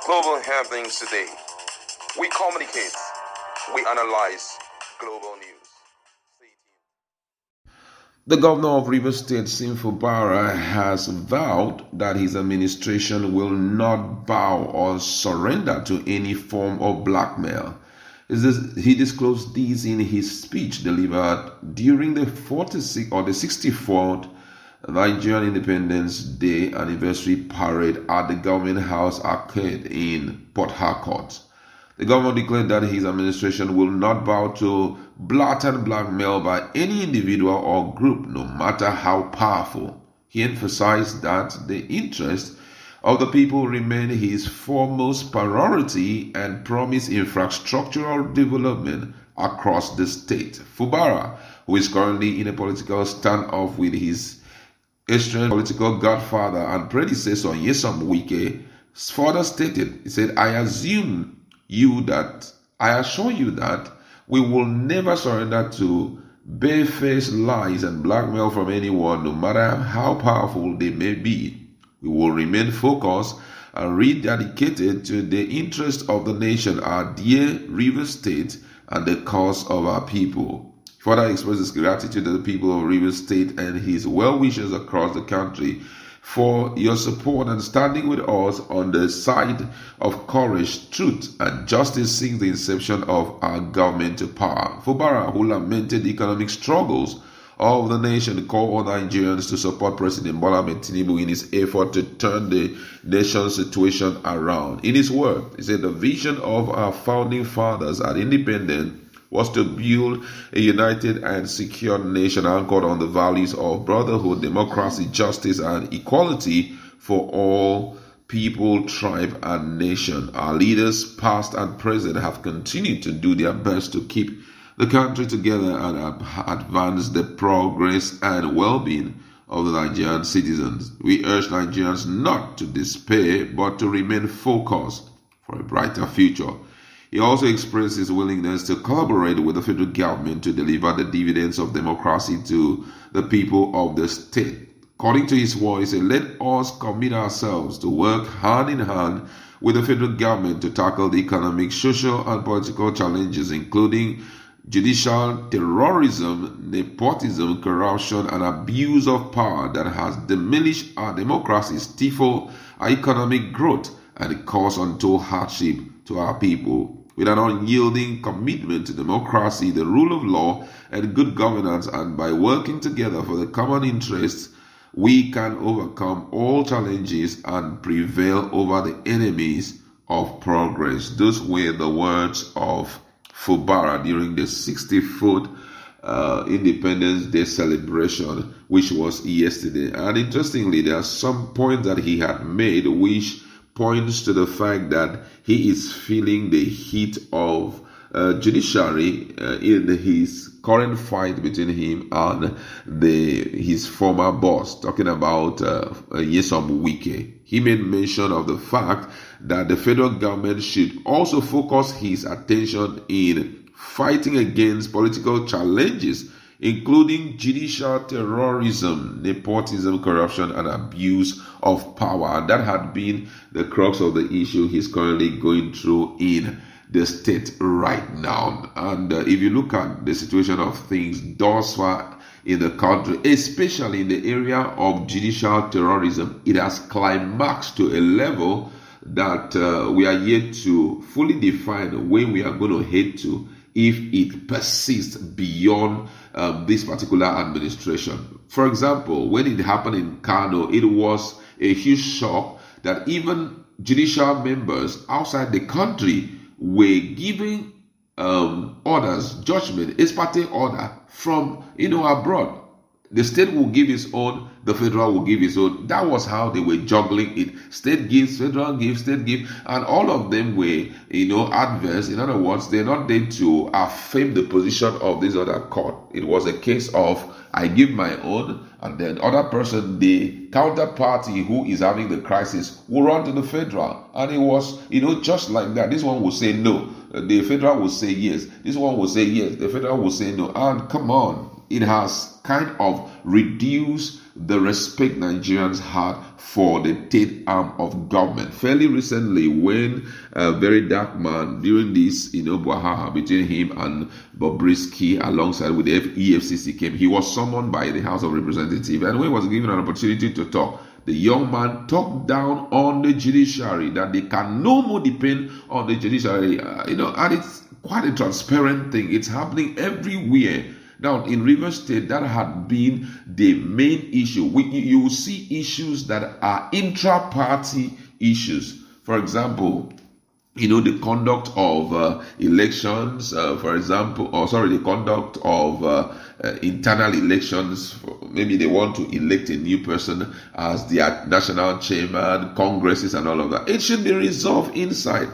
Global happenings today. We communicate. We analyze global news. The governor of Rivers State, Fubara, has vowed that his administration will not bow or surrender to any form of blackmail. He disclosed this in his speech delivered during the 64th Nigerian Independence Day anniversary parade at the Government House Arcade in Port Harcourt. The governor declared that his administration will not bow to blatant blackmail by any individual or group, no matter how powerful. He emphasized that the interest of the people remain his foremost priority and promised infrastructural development across the state. Fubara, who is currently in a political standoff with his estranged political godfather and predecessor Nyesom Wike, further stated, he said, I assure you that we will never surrender to barefaced lies and blackmail from anyone, no matter how powerful they may be. We will remain focused and rededicated to the interests of the nation, our dear Rivers State, and the cause of our people. He further expresses gratitude to the people of Rivers State and his well-wishers across the country for your support and standing with us on the side of courage, truth, and justice since the inception of our government to power. Fubara, who lamented the economic struggles of the nation, called on Nigerians to support President Bola Ahmed Tinubu in his effort to turn the nation's situation around. In his word, he said the vision of our founding fathers at independence was to build a united and secure nation anchored on the values of brotherhood, democracy, justice, and equality for all people, tribe, and nation. Our leaders, past and present, have continued to do their best to keep the country together and advance the progress and well-being of the Nigerian citizens. We urge Nigerians not to despair, but to remain focused for a brighter future. He also expressed his willingness to collaborate with the federal government to deliver the dividends of democracy to the people of the state. According to his words, he said, let us commit ourselves to work hand in hand with the federal government to tackle the economic, social, and political challenges, including judicial terrorism, nepotism, corruption, and abuse of power that has diminished our democracy, stifled our economic growth, and caused untold hardship to our people. With an unyielding commitment to democracy, the rule of law, and good governance, and by working together for the common interests, we can overcome all challenges and prevail over the enemies of progress. Those were the words of Fubara during the 64th Independence Day celebration, which was yesterday. And interestingly, there are some points that he had made which points to the fact that he is feeling the heat of Judiciary in his current fight between him and his former boss, talking about Nyesom Wike. He made mention of the fact that the federal government should also focus his attention in fighting against political challenges, including judicial terrorism, nepotism, corruption, and abuse of power. And that had been the crux of the issue he's currently going through in the state right now. And if you look at the situation of things thus far in the country, especially in the area of judicial terrorism, it has climaxed to a level that we are yet to fully define where we are going to head to if it persists beyond this particular administration. For example, when it happened in Kano, it was a huge shock that even judicial members outside the country were giving orders, judgment, ex parte order from abroad. The state will give its own, the federal will give its own. That was how they were juggling it. State gives, federal gives, state gives, and all of them were, adverse. In other words, they're not there to affirm the position of this other court. It was a case of, I give my own, and then other person, the counterparty who is having the crisis, will run to the federal. And it was, just like that. This one will say no. The federal will say yes. This one will say yes. The federal will say no. And come on. it has kind of reduced the respect Nigerians had for the third arm of government. Fairly recently, when a very dark man during this, Buahaha between him and Bobrisky alongside with the EFCC came, he was summoned by the House of Representatives, and when he was given an opportunity to talk, the young man talked down on the judiciary, that they can no more depend on the judiciary, and it's quite a transparent thing. It's happening everywhere. Now, in Rivers State, that had been the main issue. You will see issues that are intra-party issues. For example, the conduct of elections, the conduct of internal elections. Maybe they want to elect a new person as their national chairman, congresses and all of that. It should be resolved inside.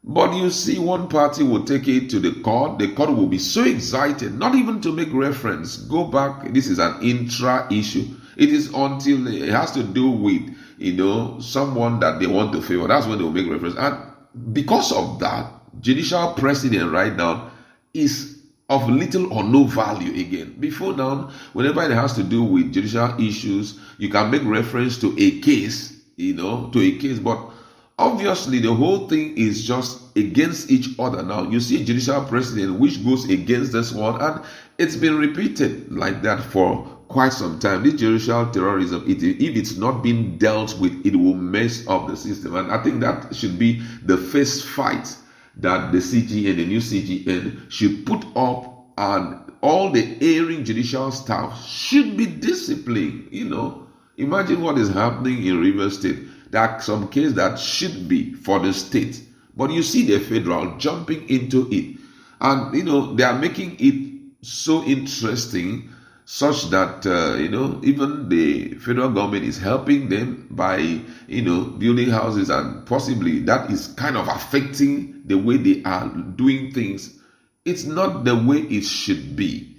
But you see, one party will take it to the court. The court will be so excited, not even to make reference. Go back. This is an intra issue. It is until it has to do with, someone that they want to favor. That's when they will make reference. And because of that, judicial precedent right now is of little or no value again. Before now, whenever it has to do with judicial issues, you can make reference to a case, but obviously, the whole thing is just against each other. Now, you see a judicial precedent which goes against this one, and it's been repeated like that for quite some time. This judicial terrorism, if it's not been dealt with, it will mess up the system. And I think that should be the first fight that the CGN, the new CGN, should put up, and all the erring judicial staff should be disciplined. Imagine what is happening in Rivers State. There are some cases that should be for the state, but you see the federal jumping into it, and they are making it so interesting, such that even the federal government is helping them by building houses, and possibly that is kind of affecting the way they are doing things. It's not the way it should be,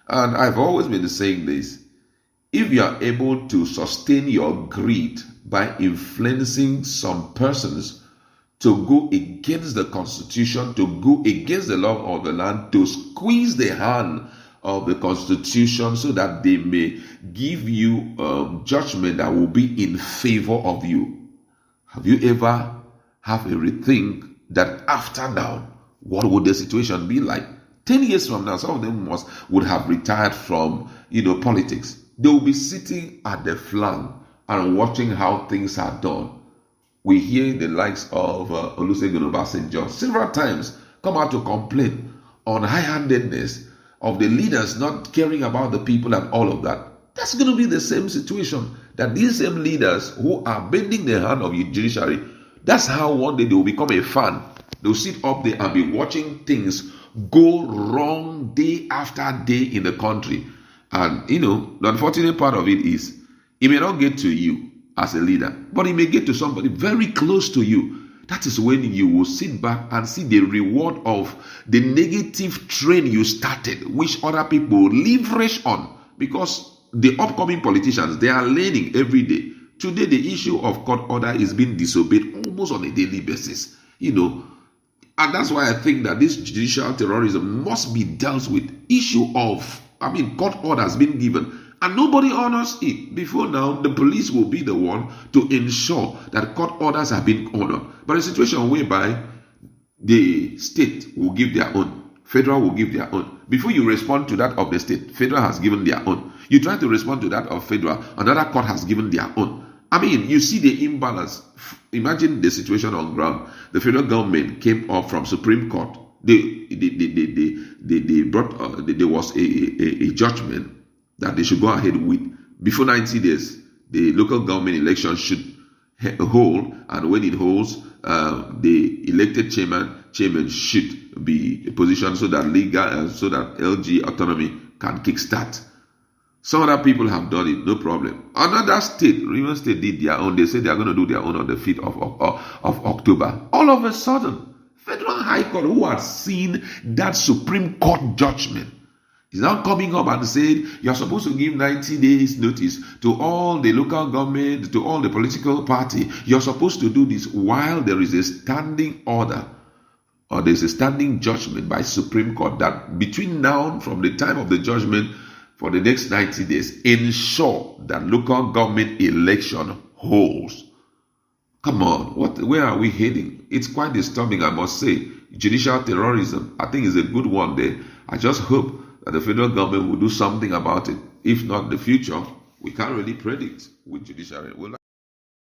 and I've always been saying this: if you are able to sustain your greed by influencing some persons to go against the Constitution, to go against the law of the land, to squeeze the hand of the Constitution so that they may give you judgment that will be in favor of you. Have you ever have a rethink that after now, what would the situation be like? 10 years from now, some of them would have retired from politics. They will be sitting at the flank and watching how things are done. We hear the likes of Olusegun Obasanjo several times come out to complain on high-handedness of the leaders not caring about the people and all of that. That's going to be the same situation, that these same leaders who are bending the hand of the judiciary, that's how one day they will become a fan. They'll sit up there and be watching things go wrong day after day in the country. And, the unfortunate part of it is, it may not get to you as a leader, but it may get to somebody very close to you. That is when you will sit back and see the reward of the negative train you started, which other people leverage on. Because the upcoming politicians, they are learning every day. Today, the issue of court order is being disobeyed almost on a daily basis. And that's why I think that this judicial terrorism must be dealt with. Issue of, court order has been given, and nobody honors it. Before now, the police will be the one to ensure that court orders have been honored. But a situation whereby the state will give their own, federal will give their own. Before you respond to that of the state, federal has given their own. You try to respond to that of federal, another court has given their own. You see the imbalance. Imagine the situation on ground. The federal government came up from Supreme Court. They brought, there was a judgment that they should go ahead with. Before 90 days, the local government election should hold, and when it holds, the elected chairman should be positioned so that LG autonomy can kickstart. Some other people have done it, no problem. Another state, Rivers State, did their own. They said they are going to do their own on the 5th of October. All of a sudden, Federal High Court, who had seen that Supreme Court judgment, is now coming up and saying you're supposed to give 90 days notice to all the local government, to all the political party. You're supposed to do this while there is a standing order, or there's a standing judgment by Supreme Court that between now, from the time of the judgment for the next 90 days, ensure that local government election holds. Come on, where are we heading? It's quite disturbing, I must say. Judicial terrorism, I think, is a good one there. I just hope that the federal government will do something about it. If not, the future, we can't really predict with judiciary.